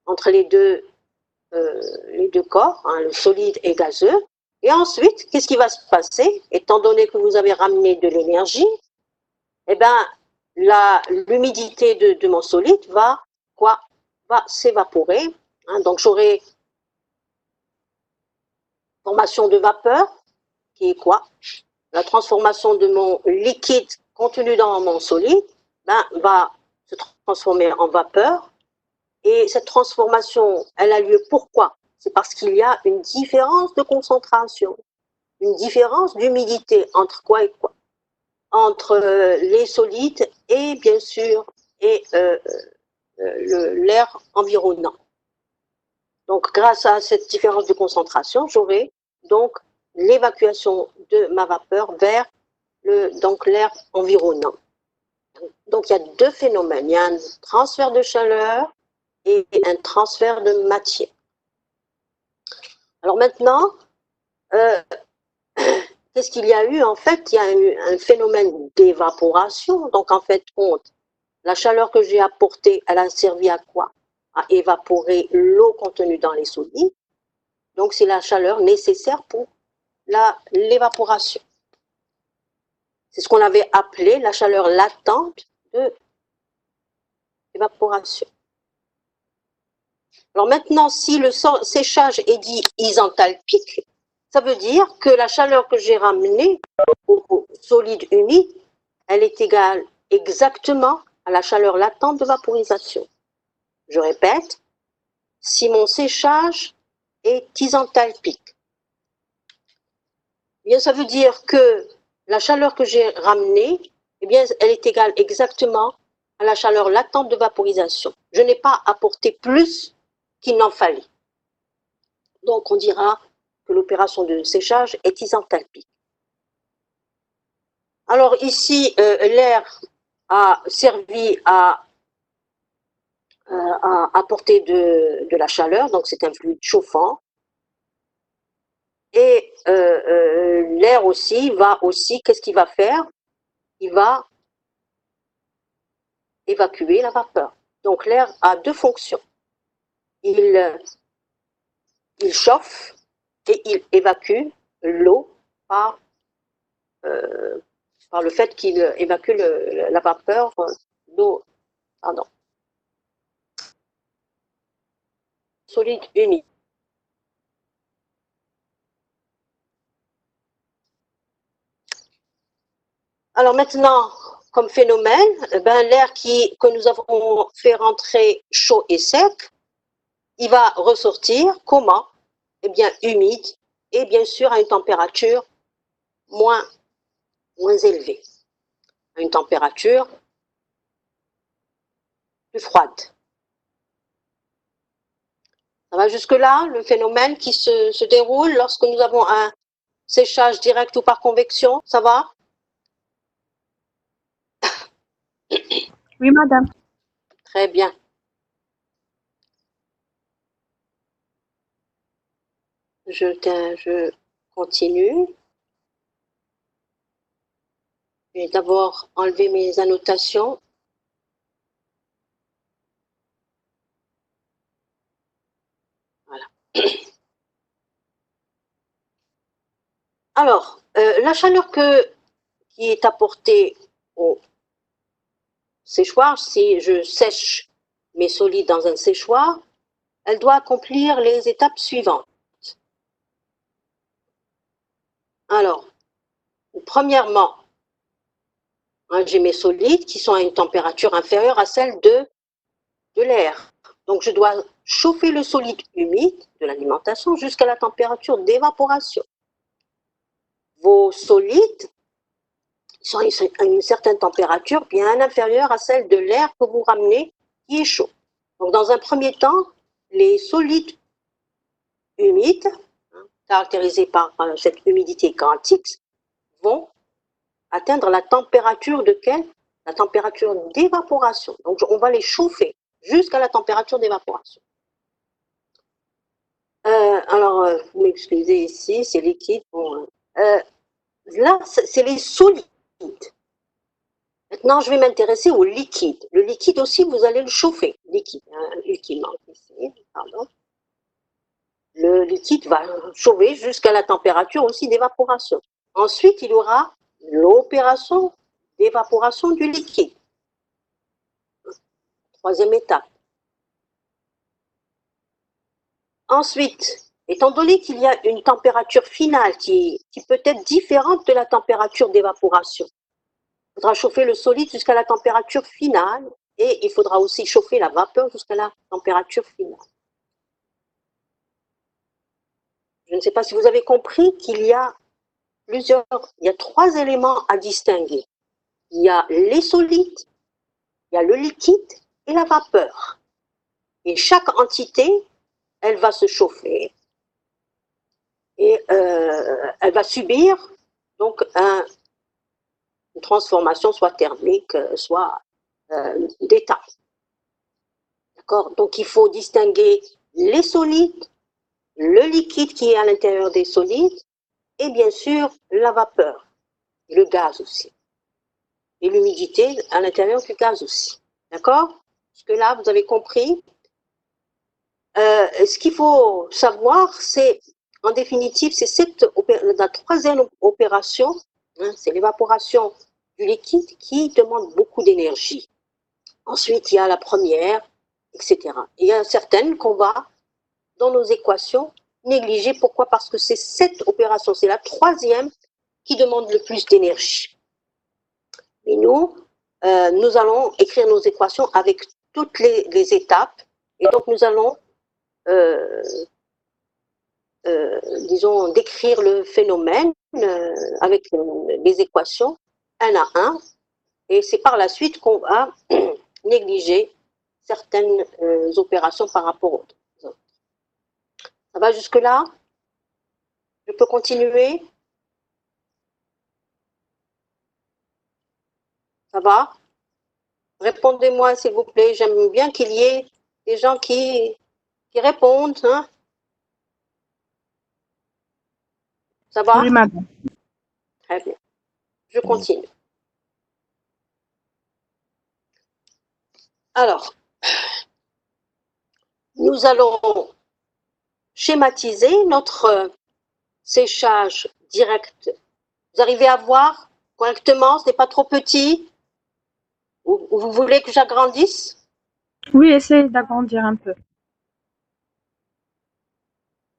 entre les deux corps, hein, le solide et gazeux. Et ensuite, qu'est-ce qui va se passer? Étant donné que vous avez ramené de l'énergie, eh ben, l'humidité de mon solide va s'évaporer. Hein, donc, j'aurai formation de vapeur, qui est quoi? La transformation de mon liquide contenu dans mon solide va se transformer en vapeur. Et cette transformation, elle a lieu pourquoi? C'est parce qu'il y a une différence de concentration, une différence d'humidité entre quoi et quoi? Entre les solides et bien sûr l'air environnant. Donc, grâce à cette différence de concentration, j'aurai donc l'évacuation de ma vapeur vers l'air environnant. Donc, il y a 2 phénomènes. Il y a un transfert de chaleur et un transfert de matière. Alors maintenant, qu'est-ce qu'il y a eu? En fait, il y a eu un phénomène d'évaporation. Donc, en fait, la chaleur que j'ai apportée, elle a servi à quoi? À évaporer l'eau contenue dans les solides. Donc, c'est la chaleur nécessaire pour l'évaporation. C'est ce qu'on avait appelé la chaleur latente de l'évaporation. Alors maintenant, si le séchage est dit isenthalpique, ça veut dire que la chaleur que j'ai ramenée au solide humide, elle est égale exactement à la chaleur latente de vaporisation. Je répète, si mon séchage est isenthalpique, eh bien ça veut dire que la chaleur que j'ai ramenée, eh bien, elle est égale exactement à la chaleur latente de vaporisation. Je n'ai pas apporté plus qu'il n'en fallait. Donc, on dira que l'opération de séchage est isenthalpique. Alors ici, l'air a servi à apporter de la chaleur, donc c'est un fluide chauffant. Et l'air aussi qu'est-ce qu'il va faire? Il va évacuer la vapeur. Donc l'air a 2 fonctions. Il chauffe et il évacue l'eau par le fait qu'il évacue la vapeur d'eau, solide humide. Alors maintenant, comme phénomène, l'air que nous avons fait rentrer chaud et sec, il va ressortir comment? Eh bien, humide et bien sûr à une température moins élevée, à une température plus froide. Ça va jusque-là, le phénomène qui se déroule lorsque nous avons un séchage direct ou par convection, ça va?
Oui, madame.
Très bien. Je continue. Je vais d'abord enlever mes annotations. Voilà. Alors, la chaleur qui est apportée au séchoir, si je sèche mes solides dans un séchoir, elle doit accomplir les étapes suivantes. Alors, premièrement, j'ai mes solides qui sont à une température inférieure à celle de l'air. Donc, je dois chauffer le solide humide de l'alimentation jusqu'à la température d'évaporation. Vos solides sont à une certaine température bien inférieure à celle de l'air que vous ramenez qui est chaud. Donc, dans un premier temps, les solides humides, caractérisés par cette humidité quantique, vont atteindre la température de quelle? La température d'évaporation. Donc, on va les chauffer jusqu'à la température d'évaporation. Alors, vous m'excusez ici, c'est liquide. Bon, là, c'est les solides. Maintenant, je vais m'intéresser au liquide. Le liquide aussi, vous allez le chauffer. Liquide, manque ici, pardon. Le liquide va chauffer jusqu'à la température aussi d'évaporation. Ensuite, il y aura l'opération d'évaporation du liquide. Troisième étape. Ensuite, étant donné qu'il y a une température finale qui peut être différente de la température d'évaporation, il faudra chauffer le solide jusqu'à la température finale et il faudra aussi chauffer la vapeur jusqu'à la température finale. Je ne sais pas si vous avez compris qu'il y a trois éléments à distinguer. Il y a les solides, il y a le liquide et la vapeur. Et chaque entité, elle va se chauffer et elle va subir donc une transformation soit thermique, soit d'état. D'accord? Donc il faut distinguer les solides, le liquide qui est à l'intérieur des solides et bien sûr la vapeur, et le gaz aussi. Et l'humidité à l'intérieur du gaz aussi. D'accord? Jusque-là, vous avez compris. Ce qu'il faut savoir, c'est, en définitive, c'est la troisième opération, c'est l'évaporation du liquide qui demande beaucoup d'énergie. Ensuite, il y a la première, etc. Et il y a certaines qu'on va, dans nos équations, négliger. Pourquoi? Parce que c'est cette opération, c'est la troisième qui demande le plus d'énergie. Et nous allons écrire nos équations avec toutes les étapes. Et donc, nous allons, disons, décrire le phénomène avec les équations un à un. Et c'est par la suite qu'on va négliger certaines opérations par rapport aux autres. Ça va jusque-là? Je peux continuer? Ça va? Répondez-moi, s'il vous plaît. J'aime bien qu'il y ait des gens qui répondent. Hein? Ça va?
Oui, madame.
Très bien. Je continue. Alors, nous allons schématiser notre séchage direct. Vous arrivez à voir correctement? Ce n'est pas trop petit? Ou vous voulez que j'agrandisse?
Oui, essayez d'agrandir un peu.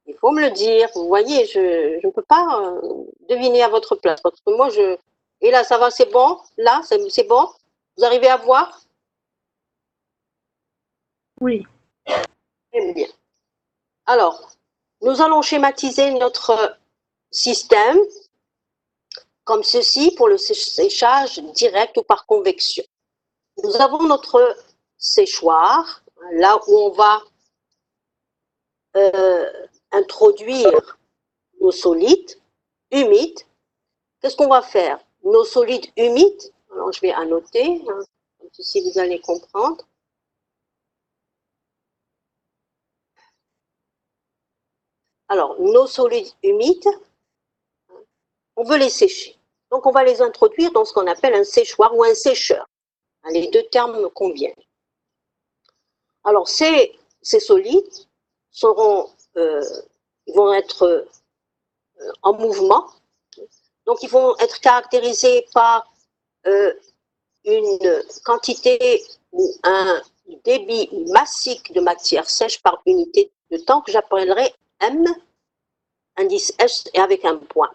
Il faut me le dire. Vous voyez, je ne peux pas deviner à votre place. Parce que moi, Et là, ça va, c'est bon? Là, c'est bon? Vous arrivez à voir?
Oui.
Très bien. Alors, nous allons schématiser notre système comme ceci pour le séchage direct ou par convection. Nous avons notre séchoir, là où on va introduire nos solides humides. Qu'est-ce qu'on va faire? Nos solides humides, alors je vais annoter, hein, comme ceci vous allez comprendre. Alors, nos solides humides, on veut les sécher. Donc, on va les introduire dans ce qu'on appelle un séchoir ou un sécheur. Les deux termes me conviennent. Alors, ces solides seront, ils vont être en mouvement. Donc, ils vont être caractérisés par une quantité ou un débit massique de matière sèche par unité de temps que j'appellerai M, indice S et avec un point.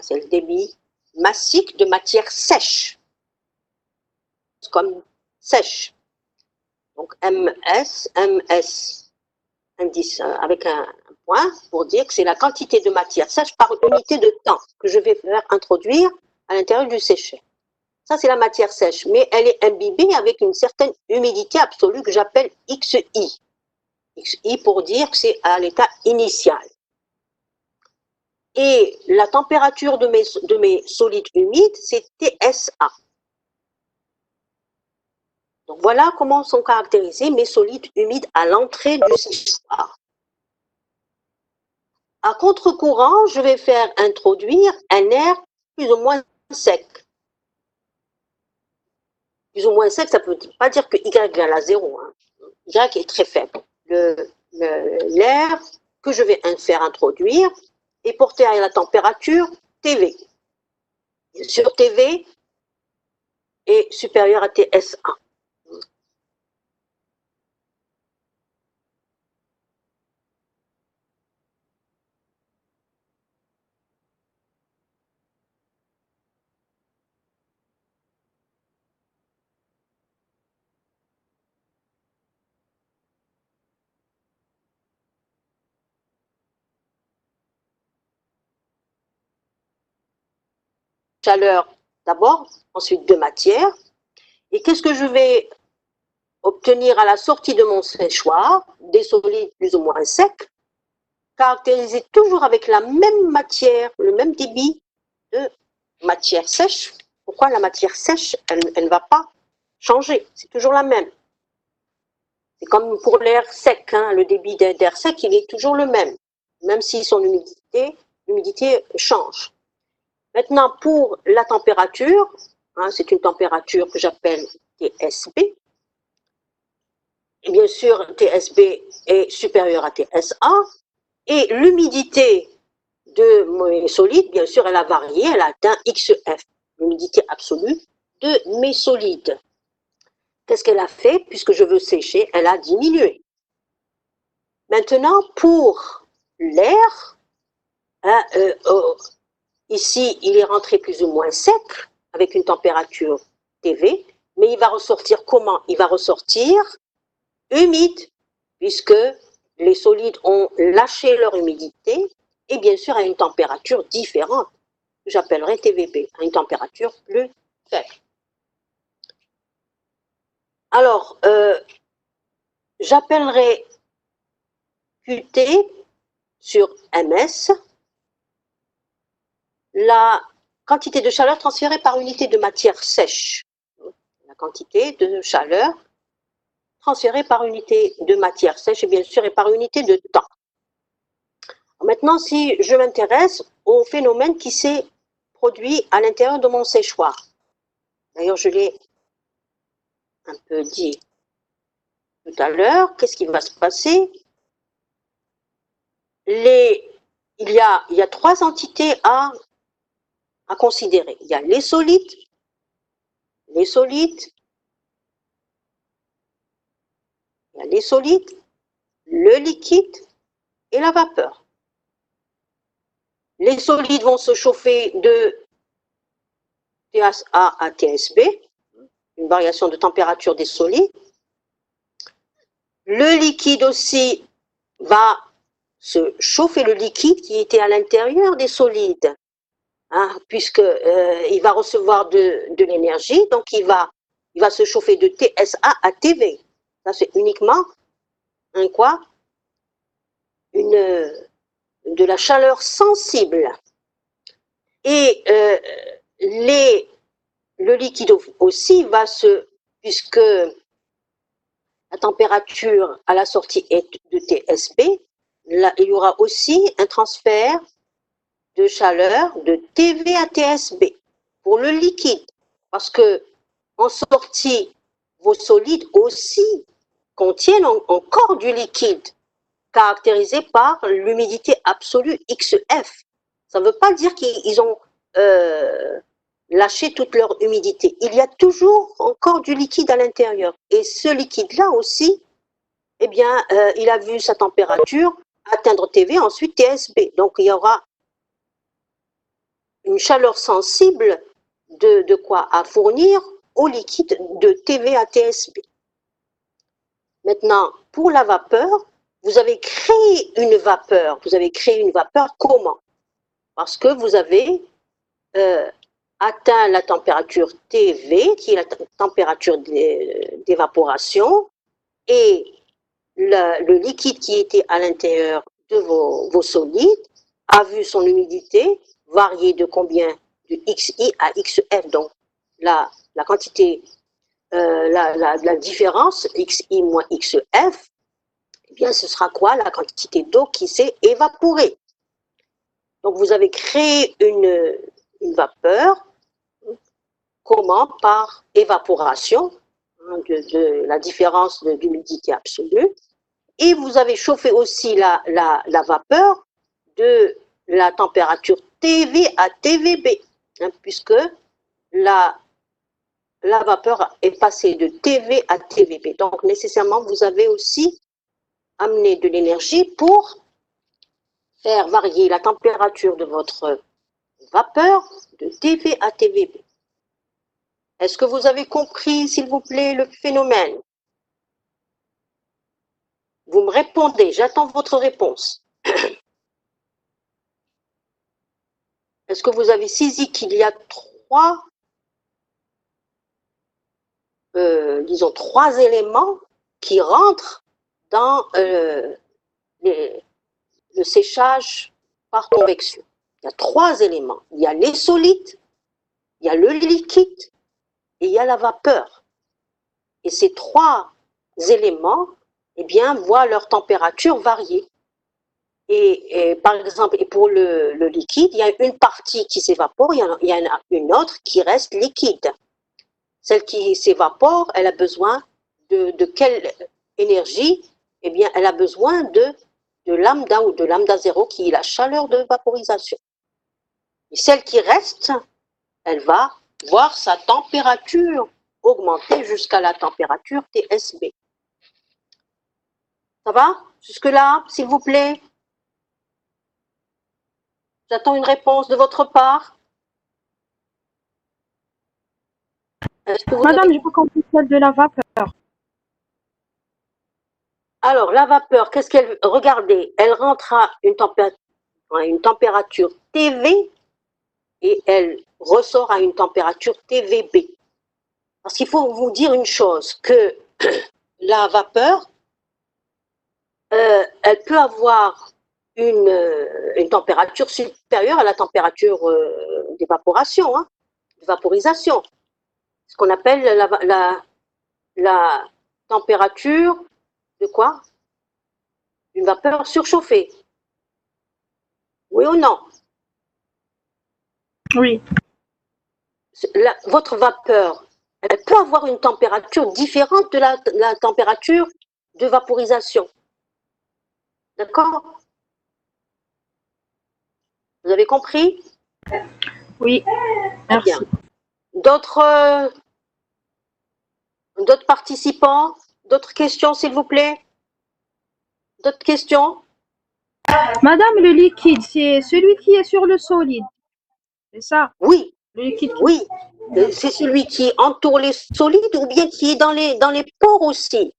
C'est le débit massique de matière sèche, comme sèche. Donc MS, indice avec un point pour dire que c'est la quantité de matière sèche par unité de temps que je vais faire introduire à l'intérieur du sécheur. Ça, c'est la matière sèche, mais elle est imbibée avec une certaine humidité absolue que j'appelle XI. XI pour dire que c'est à l'état initial. Et la température de mes solides humides, c'est TSA. Donc voilà comment sont caractérisés mes solides humides à l'entrée du séchoir. À contre-courant, je vais faire introduire un air plus ou moins sec. Plus ou moins sec, ça ne veut pas dire que Y égale à 0. Hein. Y est très faible. L'air que je vais faire introduire est porté à la température TV. Bien sûr, TV est supérieur à TSA. Chaleur d'abord, ensuite de matière. Et qu'est-ce que je vais obtenir à la sortie de mon séchoir? Des solides plus ou moins secs, caractérisés toujours avec la même matière, le même débit de matière sèche. Pourquoi la matière sèche, elle ne va pas changer, c'est toujours la même. C'est comme pour l'air sec, hein, le débit d'air sec, il est toujours le même si son l'humidité change. Maintenant, pour la température, hein, c'est une température que j'appelle TSB. Et bien sûr, TSB est supérieur à TSA. Et l'humidité de mes solides, bien sûr, elle a varié, elle a atteint XF, l'humidité absolue de mes solides. Qu'est-ce qu'elle a fait? Puisque je veux sécher, elle a diminué. Maintenant, pour l'air, hein, ici, il est rentré plus ou moins sec, avec une température TV, mais il va ressortir comment? Il va ressortir humide, puisque les solides ont lâché leur humidité, et bien sûr à une température différente, que j'appellerai TVB, à une température plus faible. Alors, j'appellerai QT sur MS la quantité de chaleur transférée par unité de matière sèche. La quantité de chaleur transférée par unité de matière sèche et bien sûr et par unité de temps. Maintenant, si je m'intéresse au phénomène qui s'est produit à l'intérieur de mon séchoir. D'ailleurs, je l'ai un peu dit tout à l'heure. Qu'est-ce qui va se passer? Il y a trois entités à considérer. Il y a les solides, il y a les solides, le liquide et la vapeur. Les solides vont se chauffer de TSA à TSB, une variation de température des solides. Le liquide aussi va se chauffer le liquide qui était à l'intérieur des solides, hein, puisque il va recevoir de l'énergie, donc il va se chauffer de TSA à TV. Ça, c'est uniquement de la chaleur sensible. Et le liquide aussi va puisque la température à la sortie est de TSB, là, il y aura aussi un transfert de chaleur de TV à TSB pour le liquide. Parce que en sortie, vos solides aussi contiennent encore du liquide, caractérisé par l'humidité absolue XF. Ça ne veut pas dire qu'ils ont lâché toute leur humidité. Il y a toujours encore du liquide à l'intérieur. Et ce liquide-là aussi, eh bien, il a vu sa température atteindre TV, ensuite TSB. Donc, il y aura une chaleur sensible de quoi à fournir au liquide de TV à TSB. Maintenant, pour la vapeur, vous avez créé une vapeur. Vous avez créé une vapeur comment? Parce que vous avez atteint la température TV, qui est la température d'évaporation, et le liquide qui était à l'intérieur de vos solides a vu son humidité varier de combien? De XI à XF. Donc, la quantité, la différence, XI moins XF, eh bien, ce sera quoi? La quantité d'eau qui s'est évaporée. Donc, vous avez créé une vapeur. Comment? Par évaporation, hein, de la différence d'humidité absolue. Et vous avez chauffé aussi la vapeur de la température TV à TVB, hein, puisque la vapeur est passée de TV à TVB. Donc, nécessairement, vous avez aussi amené de l'énergie pour faire varier la température de votre vapeur de TV à TVB. Est-ce que vous avez compris, s'il vous plaît, le phénomène? Vous me répondez, j'attends votre réponse. Est-ce que vous avez saisi qu'il y a disons, trois éléments qui rentrent dans le séchage par convection? Il y a trois éléments. Il y a les solides, il y a le liquide et il y a la vapeur. Et ces trois éléments, eh bien, voient leur température varier. Et par exemple, et pour le liquide, il y a une partie qui s'évapore, il y en a une autre qui reste liquide. Celle qui s'évapore, elle a besoin de quelle énergie? Eh bien, elle a besoin de lambda ou de lambda 0 qui est la chaleur de vaporisation. Et celle qui reste, elle va voir sa température augmenter jusqu'à la température TSB. Ça va? Jusque-là, s'il vous plaît? J'attends une réponse de votre part.
Madame, j'ai pas compris celle de la vapeur.
Alors, la vapeur, qu'est-ce qu'elle... Regardez, elle rentre à une température TV et elle ressort à une température TVB. Parce qu'il faut vous dire une chose, que la vapeur, elle peut avoir une température supérieure à la température d'évaporation, hein, de vaporisation. Ce qu'on appelle la température de quoi? Une vapeur surchauffée. Oui ou non?
Oui.
Votre vapeur, elle peut avoir une température différente de la température de vaporisation. D'accord? Vous avez compris?
Oui. Merci.
D'autres participants? D'autres questions, s'il vous plaît? D'autres questions?
Madame, le liquide, c'est celui qui est sur le solide. C'est ça?
Oui.
Le liquide qui...
Oui. C'est celui qui entoure les solides ou bien qui est dans les pores aussi.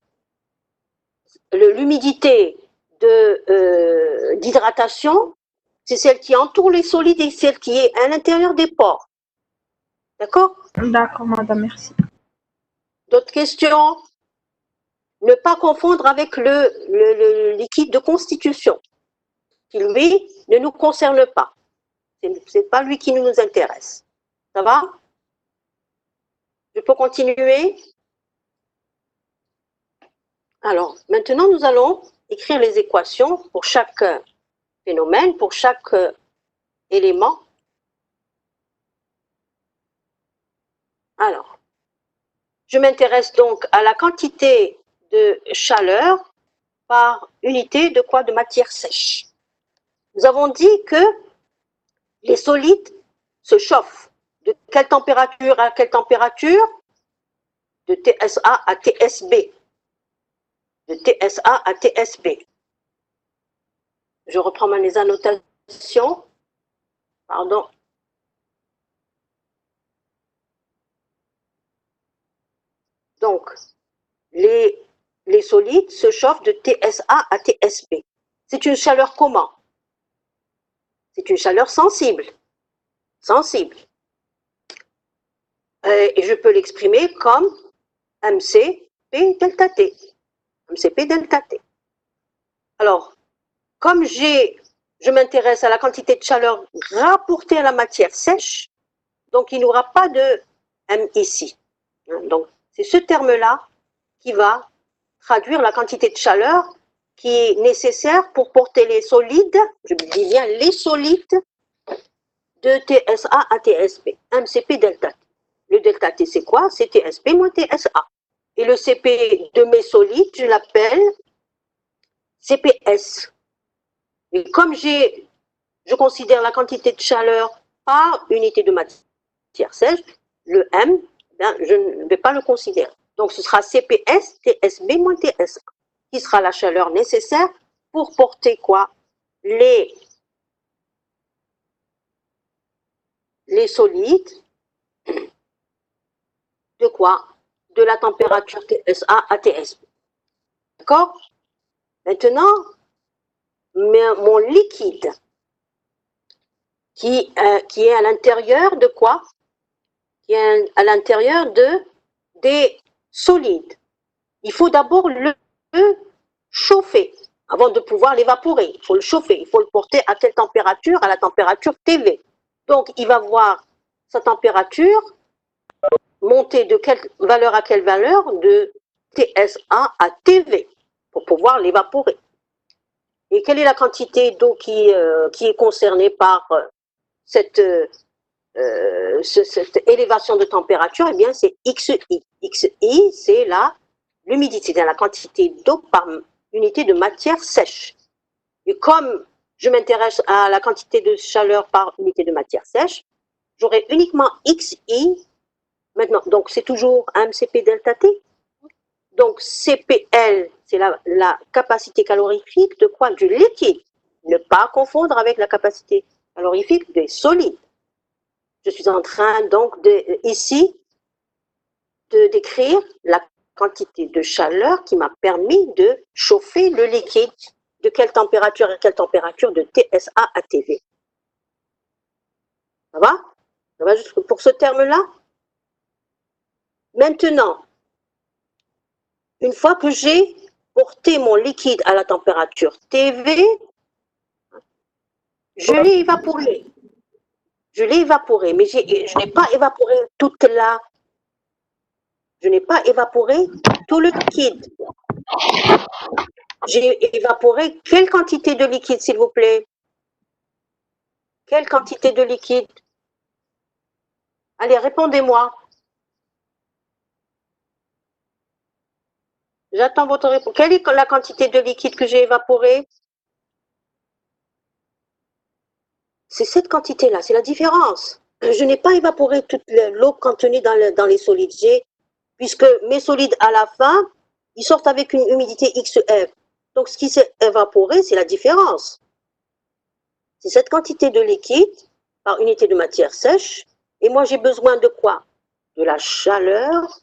L'humidité d'hydratation, c'est celle qui entoure les solides et celle qui est à l'intérieur des pores. D'accord?
D'accord, madame, merci.
D'autres questions? Ne pas confondre avec le liquide de constitution, qui lui ne nous concerne pas. C'est pas lui qui nous intéresse. Ça va? Je peux continuer? Alors, maintenant, nous allons écrire les équations pour chaque phénomène, pour chaque élément. Alors, je m'intéresse donc à la quantité de chaleur par unité de quoi? De matière sèche. Nous avons dit que les solides se chauffent. De quelle température à quelle température? De TSA à TSB. De TSA à TSB. Je reprends mes annotations. Pardon. Donc, les solides se chauffent de TSA à TSB. C'est une chaleur comment? C'est une chaleur sensible. Sensible. Et je peux l'exprimer comme MCP delta T. MCP delta T. Alors, comme je m'intéresse à la quantité de chaleur rapportée à la matière sèche, donc il n'y aura pas de M ici. Donc, c'est ce terme-là qui va traduire la quantité de chaleur qui est nécessaire pour porter les solides, je dis bien les solides, de TSA à TSB, MCP delta T. Le delta T, c'est quoi? C'est TSB moins TSA. Et le CP de mes solides, je l'appelle CPS. Et comme je considère la quantité de chaleur par unité de matière sèche, le M, je ne vais pas le considérer. Donc, ce sera CPS, TSB moins TSA, qui sera la chaleur nécessaire pour porter quoi? Les solides de quoi? De la température TSA à TSB. D'accord? Maintenant, mon liquide qui est à l'intérieur de quoi? Qui est à l'intérieur des solides. Il faut d'abord le chauffer avant de pouvoir l'évaporer. Il faut le chauffer, il faut le porter à quelle température? À la température TV. Donc, il va voir sa température monter de quelle valeur à quelle valeur? De TSA à TV pour pouvoir l'évaporer. Et quelle est la quantité d'eau qui est concernée par cette élévation de température? Eh bien, c'est XI. XI, c'est l'humidité, c'est la quantité d'eau par unité de matière sèche. Et comme je m'intéresse à la quantité de chaleur par unité de matière sèche, j'aurai uniquement XI. Maintenant, donc c'est toujours MCP delta T. Donc CPL, c'est la capacité calorifique de quoi? Du liquide. Ne pas confondre avec la capacité calorifique des solides. Je suis en train donc ici de décrire la quantité de chaleur qui m'a permis de chauffer le liquide. De quelle température à quelle température? De TSA à TV. Ça va? Ça va juste pour ce terme-là? Maintenant, une fois que j'ai porté mon liquide à la température TV, je l'ai évaporé. Je l'ai évaporé, mais je n'ai pas évaporé toute la... Je n'ai pas évaporé tout le liquide. J'ai évaporé quelle quantité de liquide, s'il vous plaît? Quelle quantité de liquide? Allez, répondez-moi. J'attends votre réponse. Quelle est la quantité de liquide que j'ai évaporée? C'est cette quantité-là, c'est la différence. Je n'ai pas évaporé toute l'eau contenue dans les solides. Puisque mes solides, à la fin, ils sortent avec une humidité XF. Donc, ce qui s'est évaporé, c'est la différence. C'est cette quantité de liquide par unité de matière sèche. Et moi, j'ai besoin de quoi? De la chaleur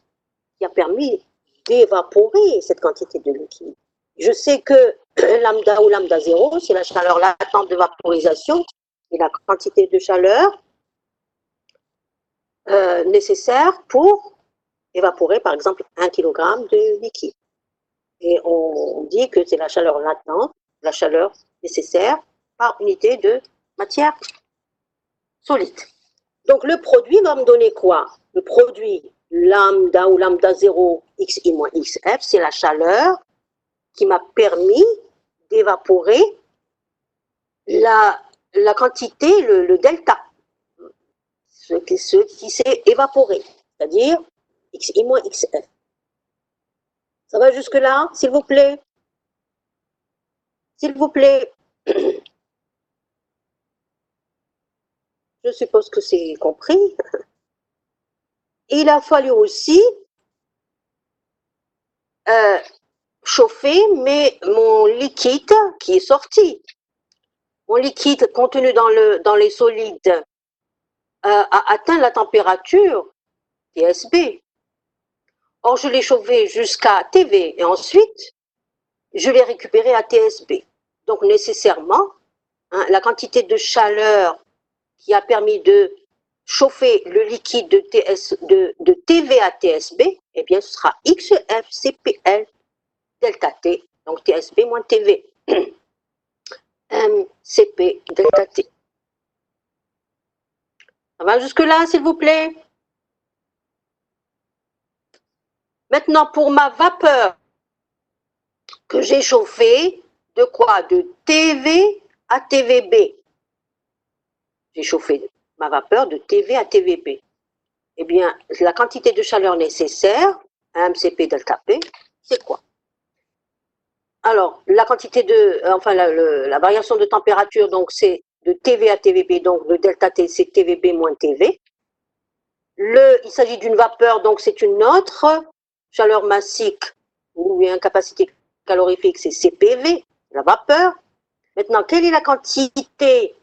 qui a permis d'évaporer cette quantité de liquide. Je sais que lambda ou lambda 0, c'est la chaleur latente de vaporisation et la quantité de chaleur nécessaire pour évaporer, par exemple, 1 kg de liquide. Et on dit que c'est la chaleur latente, la chaleur nécessaire par unité de matière solide. Donc, le produit va me donner quoi? Le produit lambda ou lambda 0, xi moins xf, c'est la chaleur qui m'a permis d'évaporer la quantité, le delta, ce qui s'est évaporé, c'est-à-dire xi moins xf. Ça va jusque-là, s'il vous plaît? S'il vous plaît. Je suppose que c'est compris. Il a fallu aussi chauffer mon liquide qui est sorti. Mon liquide contenu dans les solides a atteint la température TSB. Or, je l'ai chauffé jusqu'à TV et ensuite, je l'ai récupéré à TSB. Donc, nécessairement, la quantité de chaleur qui a permis de chauffer le liquide de TV à TSB, eh bien, ce sera XF CPL delta T, donc TSB moins TV, MCP delta T. Ça va jusque-là, s'il vous plaît? Maintenant, pour ma vapeur que j'ai chauffée, de quoi? De TV à TVB. J'ai chauffé ma vapeur de TV à TVB. Eh bien, la quantité de chaleur nécessaire, MCP delta P, c'est quoi? Alors, la quantité de, la variation de température, donc c'est de TV à TVB, donc le delta T, c'est TVB moins TV. Il s'agit d'une vapeur, donc c'est une autre chaleur massique ou une capacité calorifique, c'est CPV, la vapeur. Maintenant, quelle est la quantité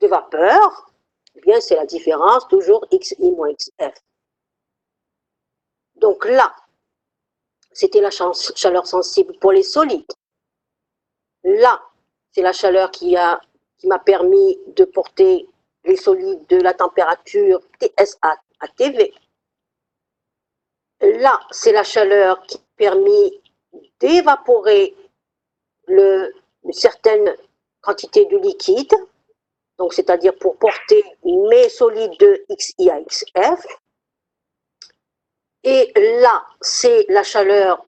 de vapeur? Eh bien, c'est la différence, toujours XI moins XF. Donc là, c'était la chaleur sensible pour les solides. Là, c'est la chaleur qui m'a permis de porter les solides de la température TSA à TV. Là, c'est la chaleur qui a permis d'évaporer une certaine quantité de liquide, donc c'est-à-dire pour porter mes solides de XI à XF. Et là, c'est la chaleur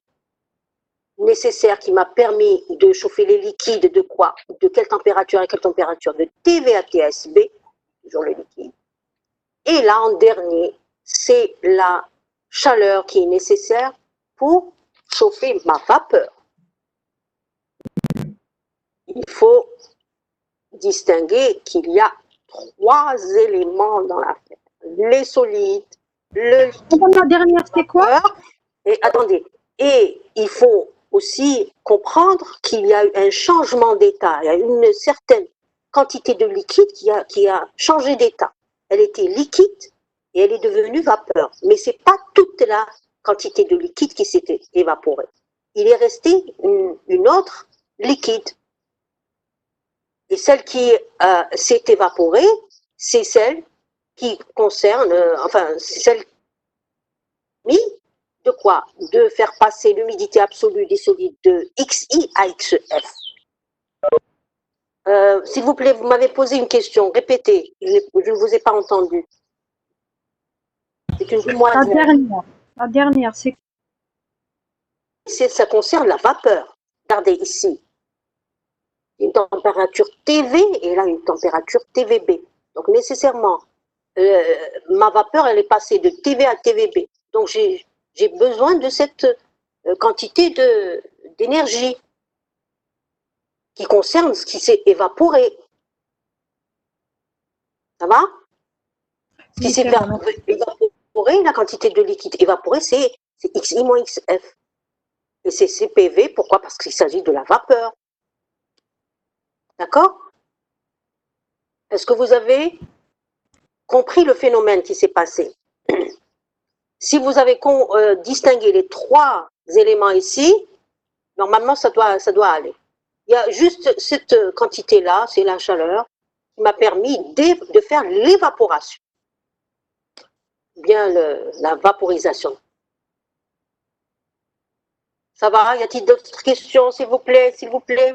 nécessaire qui m'a permis de chauffer les liquides de quoi? De quelle température à quelle température? De TV à TSB, toujours le liquide. Et là, en dernier, c'est la chaleur qui est nécessaire pour chauffer ma vapeur. Il faut distinguer qu'il y a 3 éléments dans l'affaire. Les solides, le liquide.
La dernière, c'est quoi?
Et attendez, et il faut aussi comprendre qu'il y a eu un changement d'état. Il y a une certaine quantité de liquide qui a changé d'état. Elle était liquide et elle est devenue vapeur. Mais ce n'est pas toute la quantité de liquide qui s'est évaporée. Il est resté une autre liquide. Et celle qui s'est évaporée, c'est celle qui concerne, c'est celle de quoi? De faire passer l'humidité absolue des solides de XI à XF. S'il vous plaît, vous m'avez posé une question. Répétez. Je ne vous ai pas entendu. C'est une
demoiselle. La dernière, c'est...
Ça concerne la vapeur. Regardez ici. Une température TV et là une température TVB. Donc nécessairement, ma vapeur, elle est passée de TV à TVB. Donc j'ai besoin de cette quantité d'énergie qui concerne ce qui s'est évaporé. Ça va? Ce qui s'est évaporé, la quantité de liquide évaporé, c'est XI moins XF. Et c'est CPV, pourquoi? Parce qu'il s'agit de la vapeur. D'accord? Est-ce que vous avez compris le phénomène qui s'est passé? Si vous avez distingué les 3 éléments ici, normalement, ça doit aller. Il y a juste cette quantité-là, c'est la chaleur, qui m'a permis de faire l'évaporation, bien la vaporisation. Ça va? Y a-t-il d'autres questions, s'il vous plaît, s'il vous plaît?